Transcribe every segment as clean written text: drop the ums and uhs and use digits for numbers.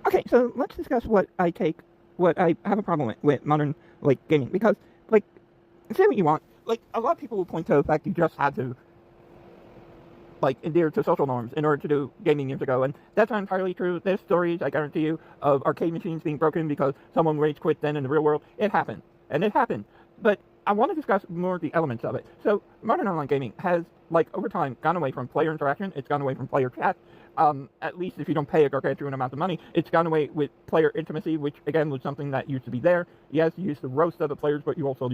Okay, so let's discuss what I have a problem with modern, gaming. Because, like, say what you want. Like, a lot of people will point to the fact you just had to, adhere to social norms in order to do gaming years ago. And that's not entirely true. There's stories, I guarantee you, of arcade machines being broken because someone rage quit then in the real world. It happened. And it happened. But I want to discuss more of the elements of it. So, modern online gaming has, over time, gone away from player interaction. It's gone away from player chat. At least if you don't pay a gargantuan amount of money, it's gone away with player intimacy, which again was something that used to be there. Yes, you used to roast other players, but you also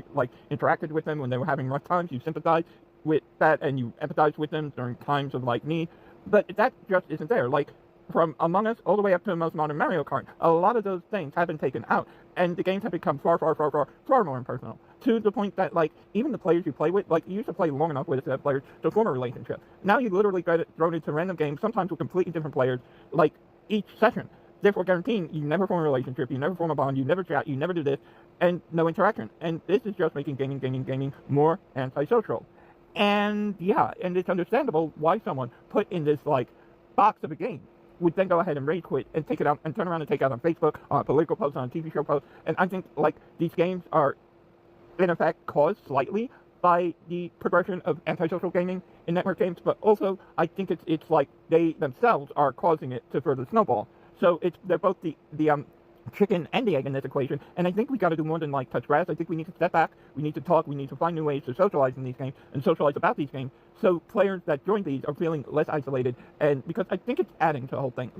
interacted with them when they were having rough times. You sympathized with that and you empathized with them during times of need. But that just isn't there. From Among Us all the way up to the most modern Mario Kart, a lot of those things have been taken out, and the games have become far, far, far, far, far more impersonal. To the point that, even the players you play with, you used to play long enough with a set of players to form a relationship. Now you literally get thrown into random games, sometimes with completely different players, each session. Therefore guaranteeing you never form a relationship, you never form a bond, you never chat, you never do this, and no interaction. And this is just making gaming more antisocial. And yeah, and it's understandable why someone put in this, box of a game would then go ahead and rage quit and take it out and turn around and take it out on Facebook, on a political post, on a TV show post. And I think these games are in effect caused slightly by the progression of antisocial gaming in network games, but also I think it's like they themselves are causing it to further snowball. So they're both the chicken and the egg in this equation, and I think we got to do more than touch grass. I think we need to step back, we need to talk, we need to find new ways to socialize in these games and socialize about these games, so players that join these are feeling less isolated, and because I think it's adding to the whole thing.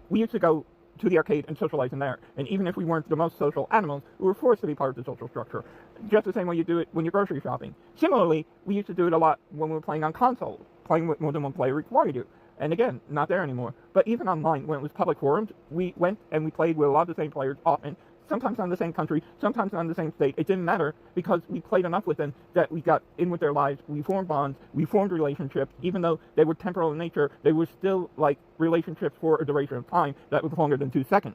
We used to go to the arcade and socialize in there, and even if we weren't the most social animals, we were forced to be part of the social structure, just the same way you do it when you're grocery shopping. Similarly, we used to do it a lot when we were playing on console. Playing with more than one player required you. And again, not there anymore. But even online, when it was public forums, we went and we played with a lot of the same players often, sometimes on the same country, sometimes on the same state. It didn't matter because we played enough with them that we got in with their lives, we formed bonds, we formed relationships. Even though they were temporal in nature, they were still relationships for a duration of time that was longer than 2 seconds.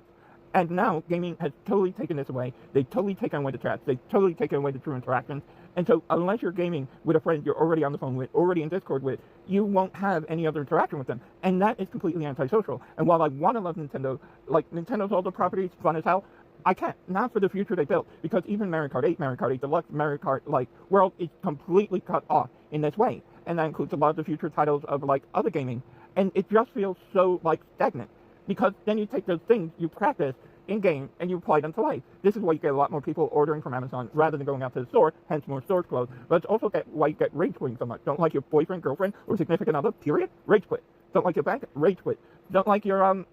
And now, gaming has totally taken this away. They've totally taken away the chats. They've totally taken away the true interactions. And so, unless you're gaming with a friend you're already on the phone with, already in Discord with, you won't have any other interaction with them. And that is completely antisocial. And while I want to love Nintendo, Nintendo's older properties, fun as hell, I can't. Not for the future they built. Because even Mario Kart 8, Mario Kart 8 Deluxe, Mario Kart, World is completely cut off in this way. And that includes a lot of the future titles of, other gaming. And it just feels so, stagnant. Because then you take those things you practice in-game and you apply them to life. This is why you get a lot more people ordering from Amazon rather than going out to the store, hence more stores closed. But it's also why you get rage quitting so much. Don't like your boyfriend, girlfriend, or significant other, period? Rage quit. Don't like your bank? Rage quit. Don't like your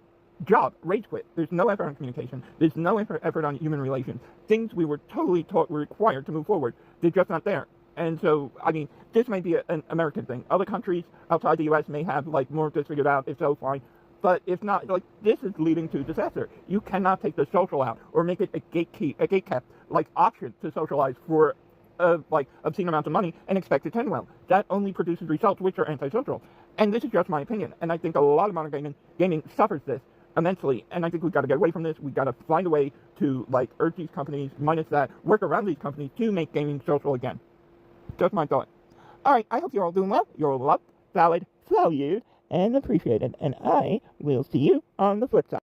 job? Rage quit. There's no effort on communication. There's no effort on human relations. Things we were totally taught were required to move forward. They're just not there. And so, this may be an American thing. Other countries outside the U.S. may have, more of this figured out. If so, fine. But if not, this is leading to disaster. You cannot take the social out or make it a gatekept, option to socialize for, obscene amounts of money and expect it to end well. That only produces results which are antisocial. And this is just my opinion. And I think a lot of modern gaming suffers this immensely. And I think we've got to get away from this. We've got to find a way to, urge these companies, minus that, work around these companies to make gaming social again. Just my thought. Alright, I hope you're all doing well. You're all loved, valued, and appreciated. And I will see you on the flip side.